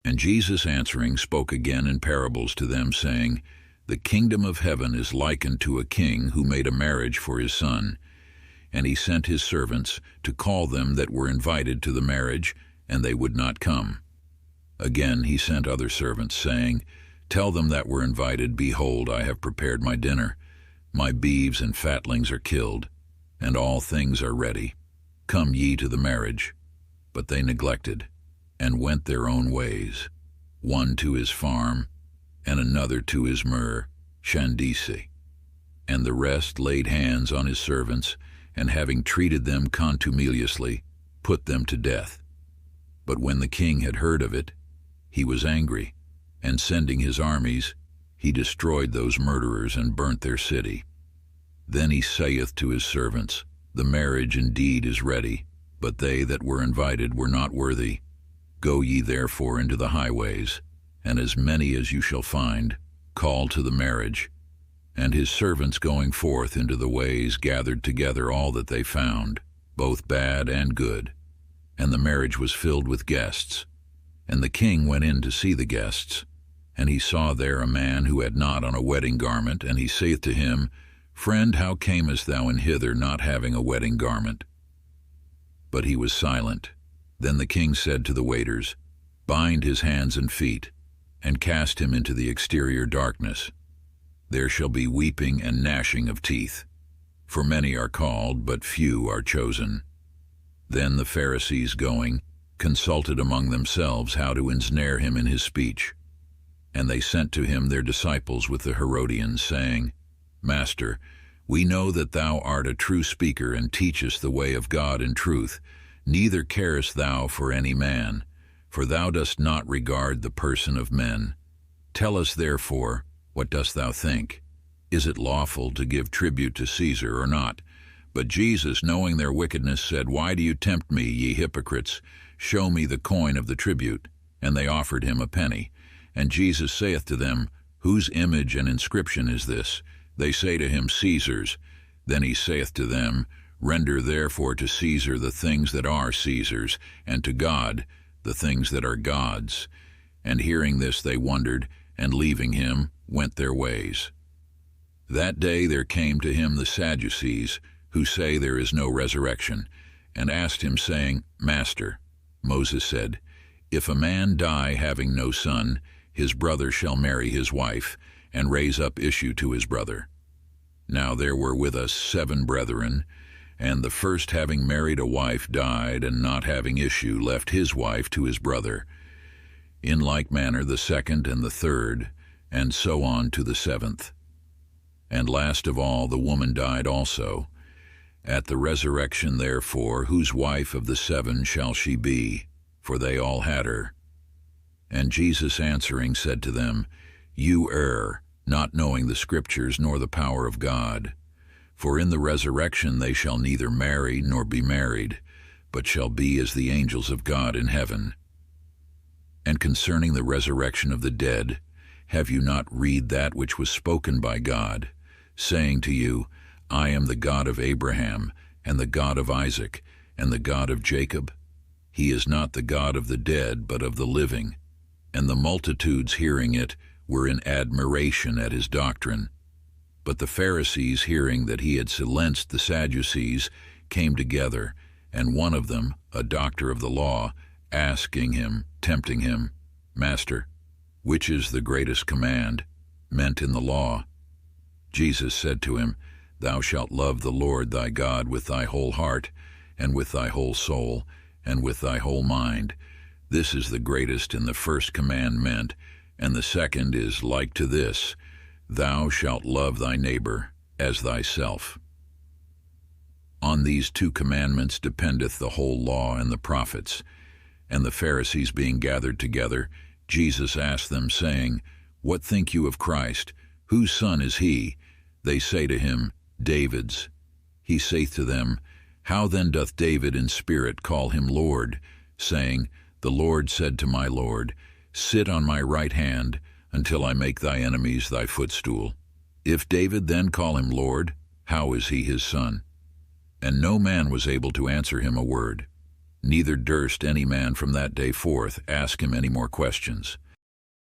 And Jesus answering spoke again in parables to them, saying, The kingdom of heaven is likened to a king who made a marriage for his son. And he sent his servants to call them that were invited to the marriage, and they would not come. Again he sent other servants, saying, Tell them that were invited, Behold, I have prepared my dinner. My beeves and fatlings are killed, and all things are ready. Come ye to the marriage. But they neglected, and went their own ways, one to his farm, and another to his myrrh, Shandisi. And the rest laid hands on his servants, and having treated them contumeliously, put them to death. But when the king had heard of it, he was angry, and sending his armies, he destroyed those murderers and burnt their city. Then he saith to his servants, The marriage indeed is ready, but they that were invited were not worthy. Go ye therefore into the highways, and as many as you shall find, call to the marriage. And his servants going forth into the ways gathered together all that they found, both bad and good. And the marriage was filled with guests. And the king went in to see the guests. And he saw there a man who had not on a wedding garment, and he saith to him, Friend, how camest thou in hither not having a wedding garment? But he was silent. Then the king said to the waiters, Bind his hands and feet, and cast him into the exterior darkness. There shall be weeping and gnashing of teeth. For many are called, but few are chosen. Then the Pharisees going, consulted among themselves how to ensnare him in his speech. And they sent to him their disciples with the Herodians, saying, Master, we know that thou art a true speaker, and teachest the way of God in truth. Neither carest thou for any man, for thou dost not regard the person of men. Tell us therefore, what dost thou think? Is it lawful to give tribute to Caesar or not? But Jesus, knowing their wickedness, said, Why do you tempt me, ye hypocrites? Show me the coin of the tribute. And they offered him a penny. And Jesus saith to them, Whose image and inscription is this? They say to him, Caesar's. Then he saith to them, Render therefore to Caesar the things that are Caesar's, and to God the things that are God's. And hearing this they wondered, and leaving him, went their ways. That day there came to him the Sadducees, who say there is no resurrection, and asked him, saying, Master, Moses said, If a man die having no son, his brother shall marry his wife, and raise up issue to his brother. Now there were with us 7 brethren, and the first having married a wife died, and not having issue left his wife to his brother. In like manner the second and the third, and so on to the 7th. And last of all the woman died also. At the resurrection therefore, whose wife of the 7 shall she be? For they all had her. And Jesus answering said to them, You err, not knowing the Scriptures nor the power of God. For in the resurrection they shall neither marry nor be married, but shall be as the angels of God in heaven. And concerning the resurrection of the dead, have you not read that which was spoken by God, saying to you, I am the God of Abraham, and the God of Isaac, and the God of Jacob? He is not the God of the dead, but of the living. And the multitudes hearing it were in admiration at his doctrine. But the Pharisees, hearing that he had silenced the Sadducees, came together, and one of them, a doctor of the law, asking him, tempting him, Master, which is the greatest command meant in the law? Jesus said to him, Thou shalt love the Lord thy God with thy whole heart, and with thy whole soul, and with thy whole mind. This is the greatest and the first commandment, and the second is like to this, Thou shalt love thy neighbor as thyself. On these 2 commandments dependeth the whole law and the prophets. And the Pharisees being gathered together, Jesus asked them, saying, What think you of Christ? Whose son is he? They say to him, David's. He saith to them, How then doth David in spirit call him Lord, saying, The Lord said to my Lord, Sit on my right hand, until I make thy enemies thy footstool. If David then call him Lord, how is he his son? And no man was able to answer him a word. neither durst any man from that day forth ask him any more questions.